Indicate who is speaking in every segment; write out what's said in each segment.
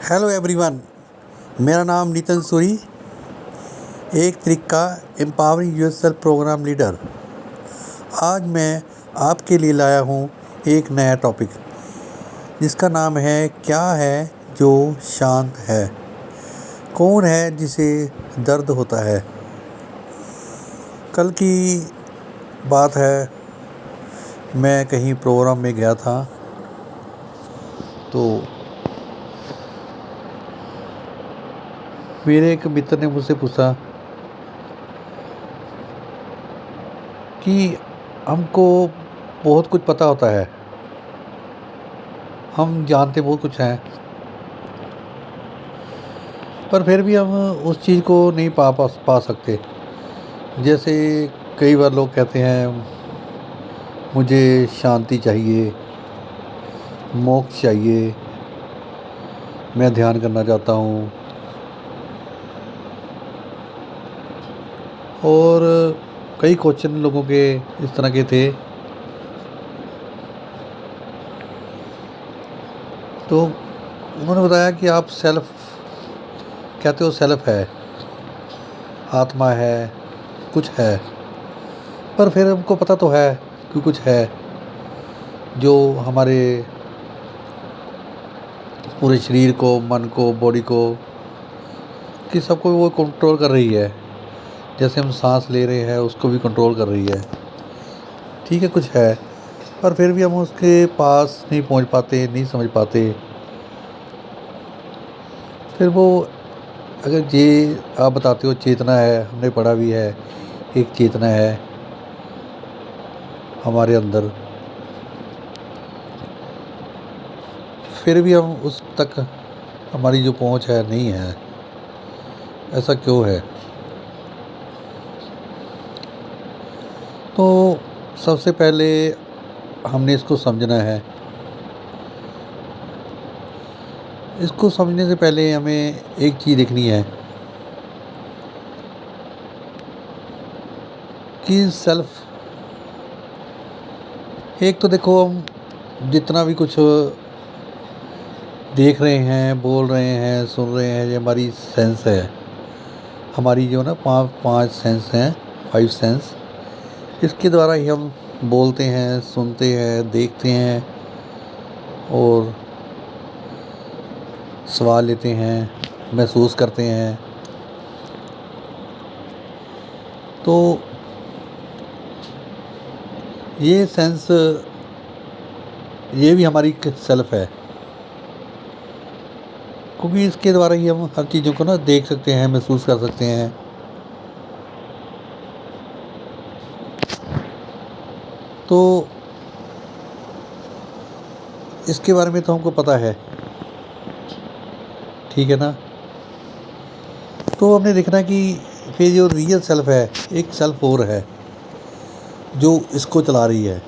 Speaker 1: Hello everyone. मेरा नाम नितिन सूरी, एक तरीका एम्पावरिंग योरसेल्फ प्रोग्राम लीडर। आज मैं आपके लिए लाया हूँ एक नया टॉपिक जिसका नाम है क्या है जो शांत है। कौन है जिसे दर्द होता है। कल की बात है, मैं कहीं प्रोग्राम में गया था तो मेरे एक मित्र ने मुझसे पूछा कि हमको बहुत कुछ पता होता है, हम जानते बहुत कुछ हैं, पर फिर भी हम उस चीज़ को नहीं पा सकते। जैसे कई बार लोग कहते हैं मुझे शांति चाहिए, मोक्ष चाहिए, मैं ध्यान करना चाहता हूँ। और कई क्वेश्चन लोगों के इस तरह के थे। तो उन्होंने बताया कि आप सेल्फ कहते हो, सेल्फ है, आत्मा है, कुछ है, पर फिर हमको पता तो है कि कुछ है जो हमारे पूरे शरीर को, मन को, बॉडी को, कि सबको वो कंट्रोल कर रही है। जैसे हम सांस ले रहे हैं उसको भी कंट्रोल कर रही है। ठीक है, कुछ है, पर फिर भी हम उसके पास नहीं पहुंच पाते, नहीं समझ पाते। फिर वो अगर ये आप बताते हो चेतना है, हमने पढ़ा भी है एक चेतना है हमारे अंदर, फिर भी हम उस तक हमारी जो पहुंच है नहीं है। ऐसा क्यों है? तो सबसे पहले हमने इसको समझना है। इसको समझने से पहले हमें एक चीज़ देखनी है कि सेल्फ, एक तो देखो हम जितना भी कुछ देख रहे हैं, बोल रहे हैं, सुन रहे हैं, ये हमारी सेंस है। हमारी जो ना पांच सेंस हैं, 5 सेंस, इसके द्वारा ही हम बोलते हैं, सुनते हैं, देखते हैं और स्वाद लेते हैं, महसूस करते हैं। तो ये सेंस, ये भी हमारी सेल्फ है, क्योंकि इसके द्वारा ही हम हर चीज़ों को ना देख सकते हैं, महसूस कर सकते हैं। तो इसके बारे में तो हमको पता है, ठीक है ना। तो हमने देखना कि फिर जो रियल सेल्फ है, एक सेल्फ और है जो इसको चला रही है।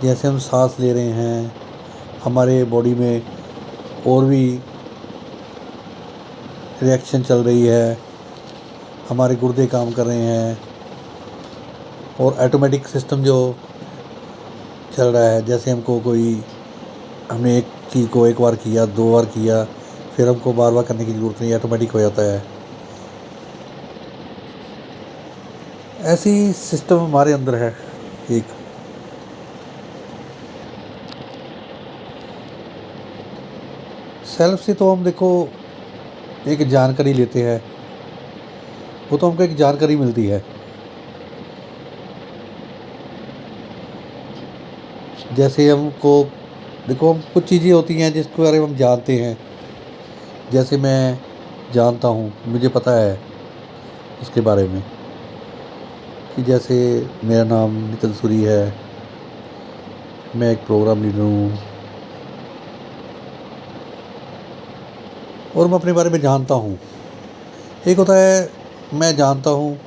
Speaker 1: जैसे हम सांस ले रहे हैं, हमारे बॉडी में और भी रिएक्शन चल रही है, हमारे गुर्दे काम कर रहे हैं और ऑटोमेटिक सिस्टम जो चल रहा है। जैसे हमने एक चीज़ को एक बार किया, 2 बार किया, फिर हमको बार बार करने की ज़रूरत नहीं, ऑटोमेटिक हो जाता है। ऐसी सिस्टम हमारे अंदर है एक। सेल्फ से तो हम देखो एक जानकारी लेते हैं, वो तो हमको एक जानकारी मिलती है। जैसे हमको देखो, हम कुछ चीज़ें होती हैं जिसके बारे में हम जानते हैं। जैसे मैं जानता हूँ, मुझे पता है उसके बारे में कि जैसे मेरा नाम नितिन सूरी है, मैं एक प्रोग्राम लीडर हूँ और मैं अपने बारे में जानता हूँ। एक होता है मैं जानता हूँ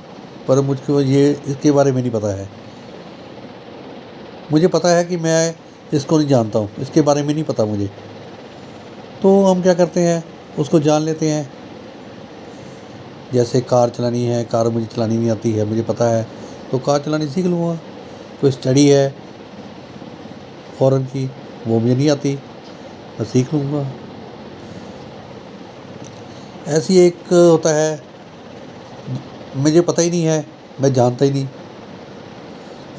Speaker 1: पर मुझको ये इसके बारे में नहीं पता है। मुझे पता है कि मैं इसको नहीं जानता हूँ, इसके बारे में नहीं पता मुझे। तो हम क्या करते हैं, उसको जान लेते हैं। जैसे कार चलानी है, कार मुझे चलानी नहीं आती है, मुझे पता है, तो कार चलानी सीख लूँगा। कोई स्टडी है फ़ॉरेन की, वो मुझे नहीं आती, मैं सीख लूँगा। ऐसी एक होता है, मुझे पता ही नहीं है, मैं जानता ही नहीं।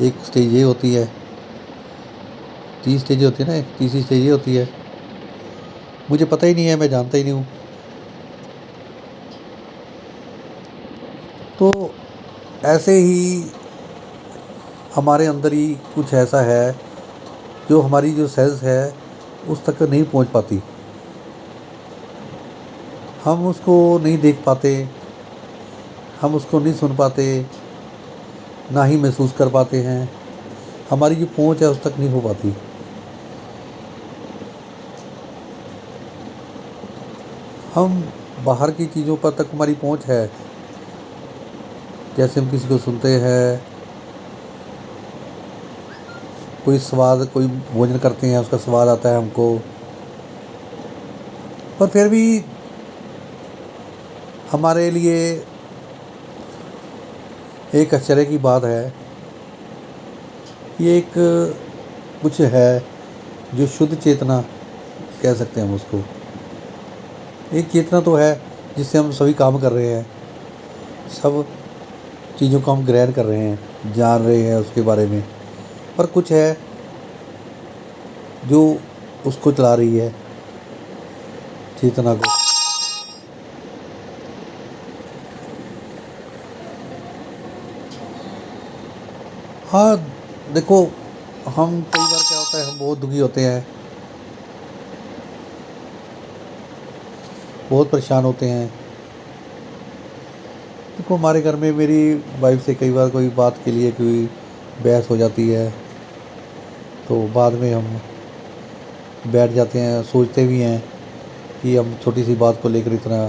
Speaker 1: एक स्टेज ये होती है, 3 स्टेजें होती है ना, एक तीसरी स्टेज ये होती है, मुझे पता ही नहीं है, मैं जानता ही नहीं हूँ। तो ऐसे ही हमारे अंदर ही कुछ ऐसा है जो हमारी जो सेंस है उस तक नहीं पहुँच पाती, हम उसको नहीं देख पाते, हम उसको नहीं सुन पाते, ना ही महसूस कर पाते हैं। हमारी जो पहुँच है उस तक नहीं हो पाती। हम बाहर की चीज़ों पर तक हमारी पहुँच है, जैसे हम किसी को सुनते हैं, कोई स्वाद, कोई भोजन करते हैं, उसका स्वाद आता है हमको, पर फिर भी हमारे लिए एक आश्चर्य की बात है, ये एक कुछ है जो शुद्ध चेतना कह सकते हैं हम उसको। एक चेतना तो है जिससे हम सभी काम कर रहे हैं, सब चीज़ों को हम ग्रहण कर रहे हैं, जान रहे हैं उसके बारे में, पर कुछ है जो उसको चला रही है, चेतना को। हाँ, देखो, हम कई बार क्या होता है, हम बहुत दुखी होते हैं, बहुत परेशान होते हैं। देखो, हमारे घर में मेरी वाइफ से कई बार कोई बात के लिए कोई बहस हो जाती है, तो बाद में हम बैठ जाते हैं, सोचते भी हैं कि हम छोटी सी बात को लेकर इतना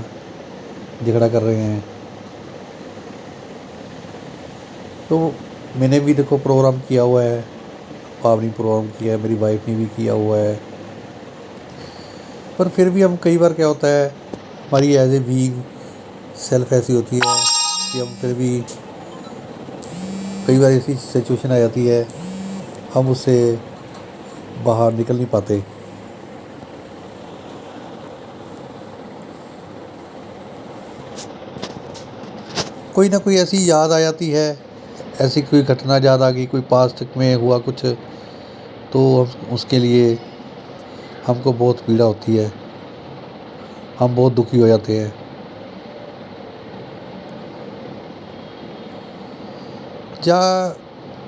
Speaker 1: झगड़ा कर रहे हैं। तो मैंने भी देखो प्रोग्राम किया हुआ है, पावनी प्रोग्राम किया है, मेरी वाइफ ने भी किया हुआ है, पर फिर भी हम कई बार क्या होता है, हमारी एज ए वीक सेल्फ ऐसी होती है कि हम फिर भी कई बार ऐसी सिचुएशन आ जाती है, हम उससे बाहर निकल नहीं पाते। कोई ना कोई ऐसी याद आ जाती है, ऐसी कोई घटना याद आ गई, कोई पास्ट में हुआ कुछ, तो उसके लिए हमको बहुत पीड़ा होती है, हम बहुत दुखी हो जाते हैं। या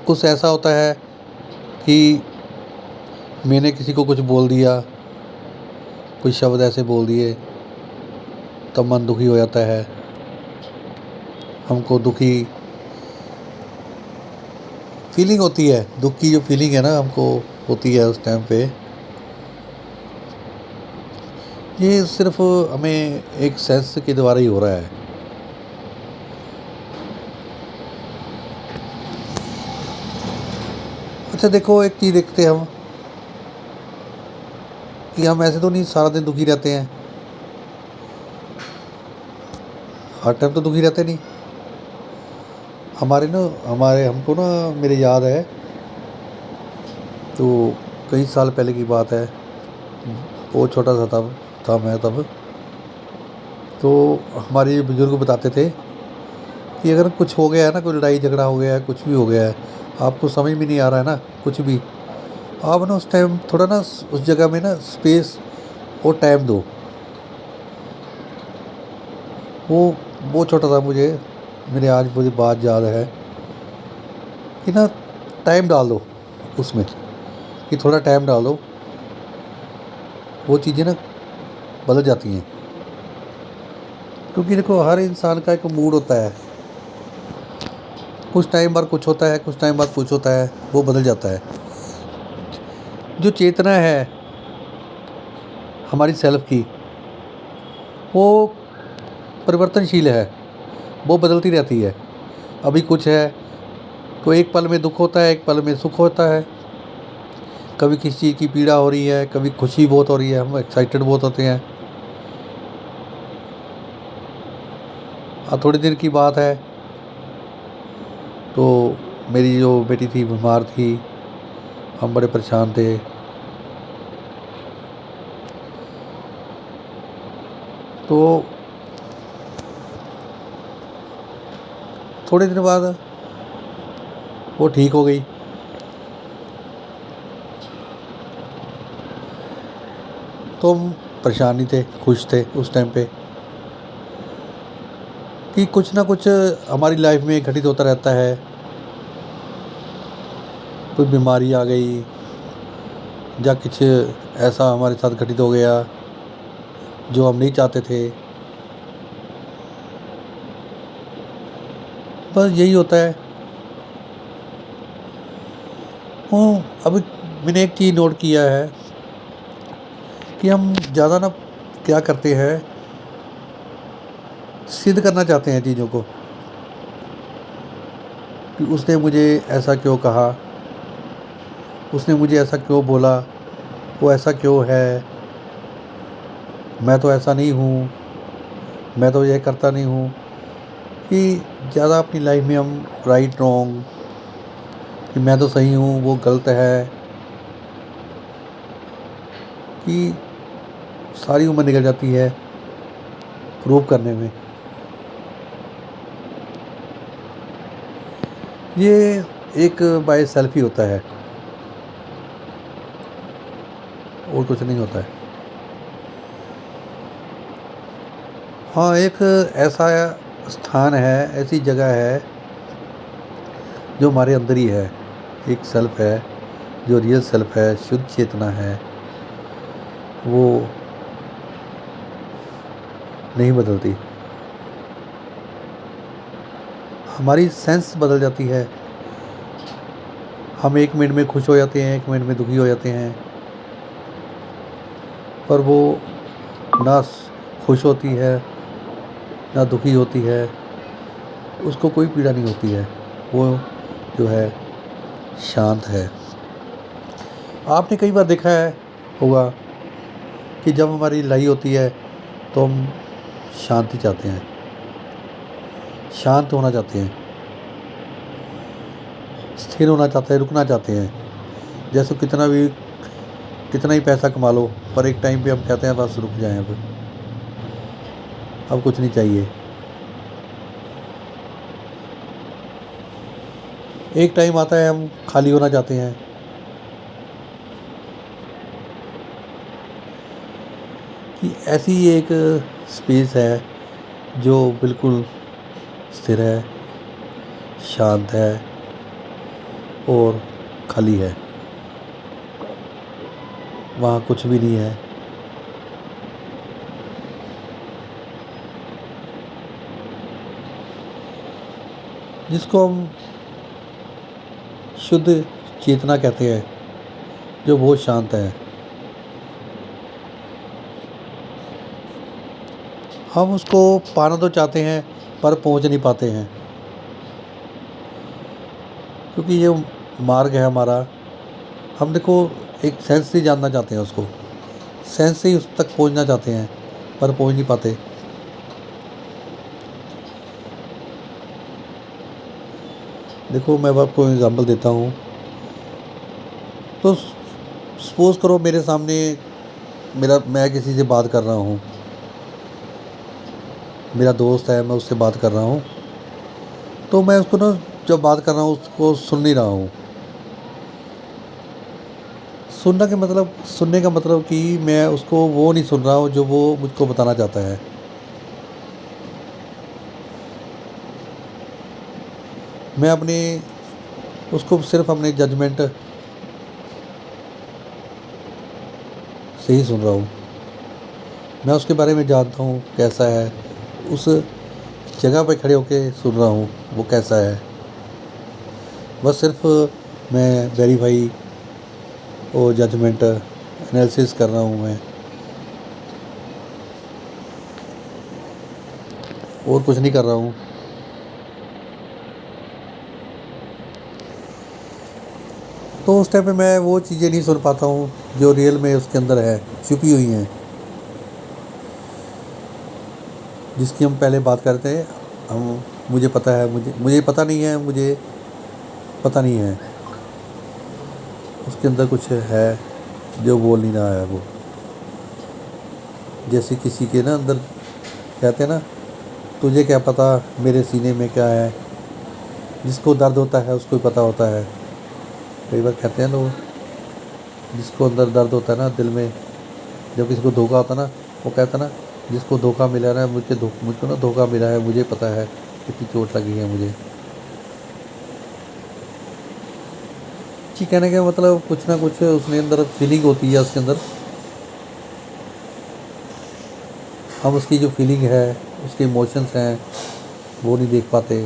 Speaker 1: कुछ ऐसा होता है कि मैंने किसी को कुछ बोल दिया, कोई शब्द ऐसे बोल दिए, तब मन दुखी हो जाता है, हमको दुखी फीलिंग होती है, दुख की जो फीलिंग है ना हमको होती है उस टाइम पे। ये सिर्फ हमें एक सेंस के द्वारा ही हो रहा है। अच्छा, देखो, एक चीज़ देखते हैं हम कि हम ऐसे तो नहीं सारा दिन दुखी रहते हैं, हर टाइम तो दुखी रहते नहीं। हमारे हमको ना, मेरे याद है, तो कई साल पहले की बात है, बहुत छोटा सा था मैं तब। तो हमारे बुजुर्ग बताते थे कि अगर कुछ हो गया है ना, कोई लड़ाई झगड़ा हो गया है, कुछ भी हो गया है, आपको समझ में नहीं आ रहा है ना कुछ भी, आप ना उस टाइम थोड़ा ना उस जगह में ना स्पेस और टाइम दो। वो बहुत छोटा था, मेरे आज मुझे बात याद है कि ना टाइम डाल दो उसमें, कि थोड़ा टाइम डाल दो, वो चीज़ें ना बदल जाती हैं। क्योंकि देखो, हर इंसान का एक मूड होता है, कुछ टाइम बाद कुछ होता है, कुछ टाइम बाद कुछ होता है, वो बदल जाता है। जो चेतना है हमारी सेल्फ की, वो परिवर्तनशील है, वो बदलती रहती है। अभी कुछ है तो एक पल में दुख होता है, एक पल में सुख होता है, कभी किसी चीज़ की पीड़ा हो रही है, कभी खुशी बहुत हो रही है, हम एक्साइटेड बहुत होते हैं। थोड़ी देर की बात है, तो मेरी जो बेटी थी बीमार थी, हम बड़े परेशान थे, तो थोड़े दिन बाद वो ठीक हो गई। तो हम परेशान नहीं थे, खुश थे उस टाइम पे कि कुछ ना कुछ हमारी लाइफ में घटित होता रहता है। कोई बीमारी आ गई या कुछ ऐसा हमारे साथ घटित हो गया जो हम नहीं चाहते थे। बस यही होता है। अब मैंने एक चीज़ नोट किया है कि हम ज़्यादा ना क्या करते हैं, सिद्ध करना चाहते हैं चीज़ों को कि उसने मुझे ऐसा क्यों कहा, उसने मुझे ऐसा क्यों बोला, वो ऐसा क्यों है, मैं तो ऐसा नहीं हूँ, मैं तो ये करता नहीं हूँ। कि ज़्यादा अपनी लाइफ में हम राइट रॉन्ग, कि मैं तो सही हूँ वो गलत है, कि सारी उम्र निकल जाती है प्रूव करने में। ये एक बाय सेल्फ ही होता है और कुछ नहीं होता है। हाँ, एक ऐसा स्थान है, ऐसी जगह है जो हमारे अंदर ही है। एक सेल्फ है जो रियल सेल्फ है, शुद्ध चेतना है, वो नहीं बदलती। हमारी सेंस बदल जाती है। हम एक मिनट में खुश हो जाते हैं, एक मिनट में दुखी हो जाते हैं, पर वो ना खुश होती है ना दुखी होती है, उसको कोई पीड़ा नहीं होती है। वो जो है शांत है। आपने कई बार देखा है होगा कि जब हमारी लड़ाई होती है तो हम शांति चाहते हैं, शांत होना चाहते हैं, स्थिर होना चाहते हैं, रुकना चाहते हैं। जैसे कितना ही पैसा कमा लो, पर एक टाइम पे हम कहते हैं बस रुक जाएं, अब कुछ नहीं चाहिए। एक टाइम आता है हम खाली होना चाहते हैं। कि ऐसी एक स्पेस है जो बिल्कुल स्थिर है, शांत है और खाली है। वहाँ कुछ भी नहीं है। जिसको हम शुद्ध चेतना कहते हैं, जो बहुत शांत है। हम उसको पाना तो चाहते हैं पर पहुंच नहीं पाते हैं, क्योंकि ये मार्ग है हमारा। हम देखो एक सेंस से जानना चाहते हैं उसको, सेंस से ही उस तक पहुंचना चाहते हैं पर पहुंच नहीं पाते। देखो मैं आपको एग्जांपल देता हूँ। तो सपोज़ करो मेरे सामने मैं किसी से बात कर रहा हूँ, मेरा दोस्त है, मैं उससे बात कर रहा हूँ। तो मैं उसको ना जब बात कर रहा हूँ उसको सुन नहीं रहा हूँ। सुनने का मतलब कि मैं उसको वो नहीं सुन रहा हूँ जो वो मुझको बताना चाहता है। मैं उसको सिर्फ अपने जजमेंट से ही सुन रहा हूँ। मैं उसके बारे में जानता हूँ कैसा है, उस जगह पे खड़े होके सुन रहा हूँ वो कैसा है। बस सिर्फ मैं वेरीफाई और जजमेंट एनालिसिस कर रहा हूँ मैं, और कुछ नहीं कर रहा हूँ। तो उस टाइम पे मैं वो चीज़ें नहीं सुन पाता हूँ जो रियल में उसके अंदर है, छुपी हुई हैं, जिसकी हम पहले बात करते हैं। मुझे पता है, मुझे पता नहीं है, मुझे पता नहीं है। उसके अंदर कुछ है जो बोल नहीं रहा है वो। जैसे किसी के ना अंदर कहते हैं ना, तुझे क्या पता मेरे सीने में क्या है, जिसको दर्द होता है उसको ही पता होता है। कई बार कहते हैं लोग, जिसको अंदर दर्द होता है ना दिल में, जब किसी को धोखा होता है ना, वो कहता है ना, जिसको धोखा मिला ना, मुझको ना धोखा मिला है, मुझे पता है कितनी चोट लगी है मुझे। कि कहने का मतलब कुछ ना कुछ उसने अंदर फीलिंग होती है, उसके अंदर हम उसकी जो फीलिंग है, उसके इमोशंस हैं, वो नहीं देख पाते।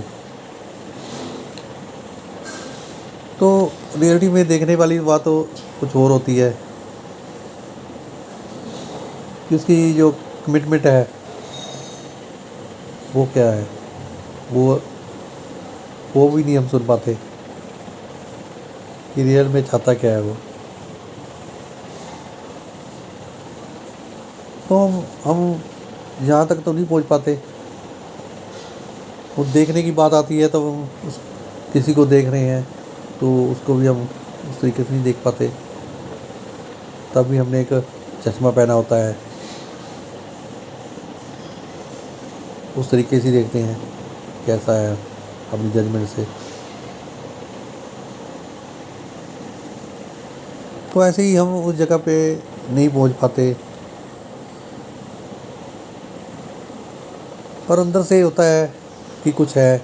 Speaker 1: तो रियलिटी में देखने वाली बात तो कुछ और होती है कि उसकी जो कमिटमेंट है वो क्या है, वो वो भी नहीं हम सुन पाते कि रियल में चाहता क्या है वो। तो हम यहाँ तक तो नहीं पहुँच पाते। वो देखने की बात आती है तो हम किसी को देख रहे हैं तो उसको भी हम उस तरीके से नहीं देख पाते। तब भी हमने एक चश्मा पहना होता है, उस तरीके से देखते हैं कैसा है अपनी जजमेंट से। तो ऐसे ही हम उस जगह पे नहीं पहुंच पाते, पर अंदर से होता है कि कुछ है।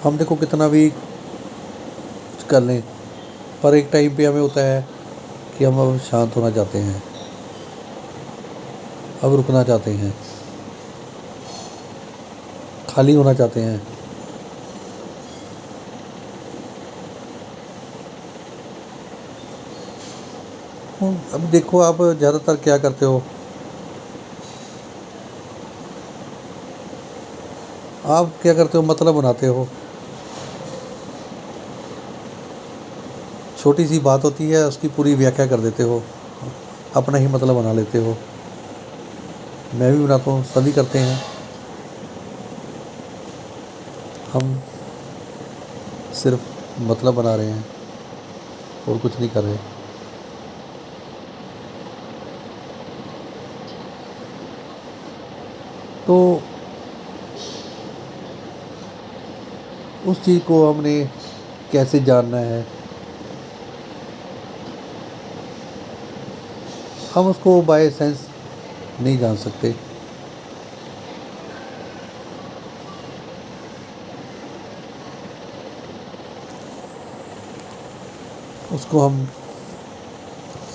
Speaker 1: हम देखो कितना भी कुछ कर लें, पर एक टाइम पे हमें होता है कि हम अब शांत होना चाहते हैं, अब रुकना चाहते हैं, खाली होना चाहते हैं। अब देखो आप ज़्यादातर क्या करते हो, आप क्या करते हो, मतलब बनाते हो। छोटी सी बात होती है उसकी पूरी व्याख्या कर देते हो, अपना ही मतलब बना लेते हो। मैं भी बनाता हूँ, सभी करते हैं। हम सिर्फ मतलब बना रहे हैं और कुछ नहीं कर रहे। तो उस चीज़ को हमने कैसे जानना है, हम उसको बाय सेंस नहीं जान सकते। उसको हम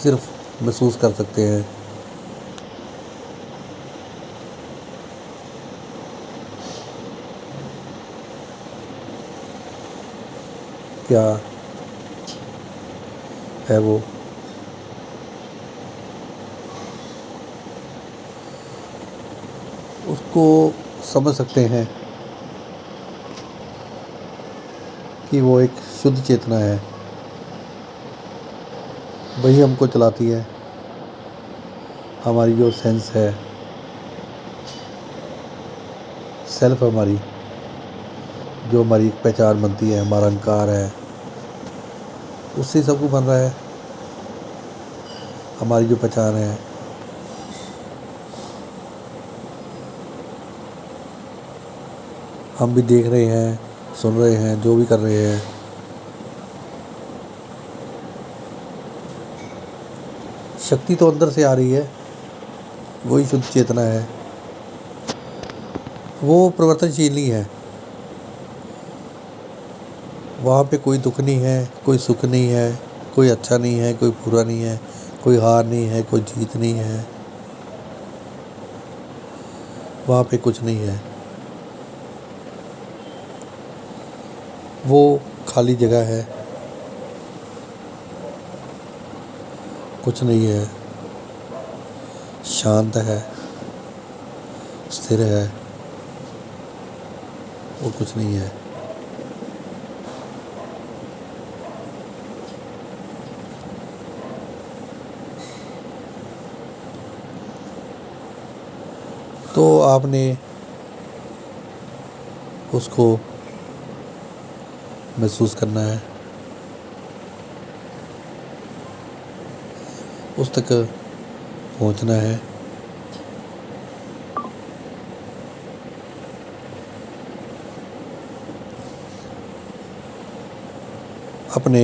Speaker 1: सिर्फ महसूस कर सकते हैं। क्या है वो, उसको समझ सकते हैं कि वो एक शुद्ध चेतना है, वही हमको चलाती है। हमारी जो सेंस है, सेल्फ हमारी, जो हमारी एक पहचान बनती है, हमारा अहंकार है, उससे सब कुछ बन रहा है। हमारी जो पहचान है, हम भी देख रहे हैं, सुन रहे हैं, जो भी कर रहे हैं, शक्ति तो अंदर से आ रही है, वही शुद्ध चेतना है। वो परिवर्तनशील नहीं है। वहाँ पे कोई दुख नहीं है, कोई सुख नहीं है, कोई अच्छा नहीं है, कोई बुरा नहीं है, कोई हार नहीं है, कोई जीत नहीं है। वहाँ पे कुछ नहीं है। वो खाली जगह है, कुछ नहीं है, शांत है, स्थिर है, वो कुछ नहीं है। तो आपने उसको महसूस करना है, उस तक पहुंचना है। अपने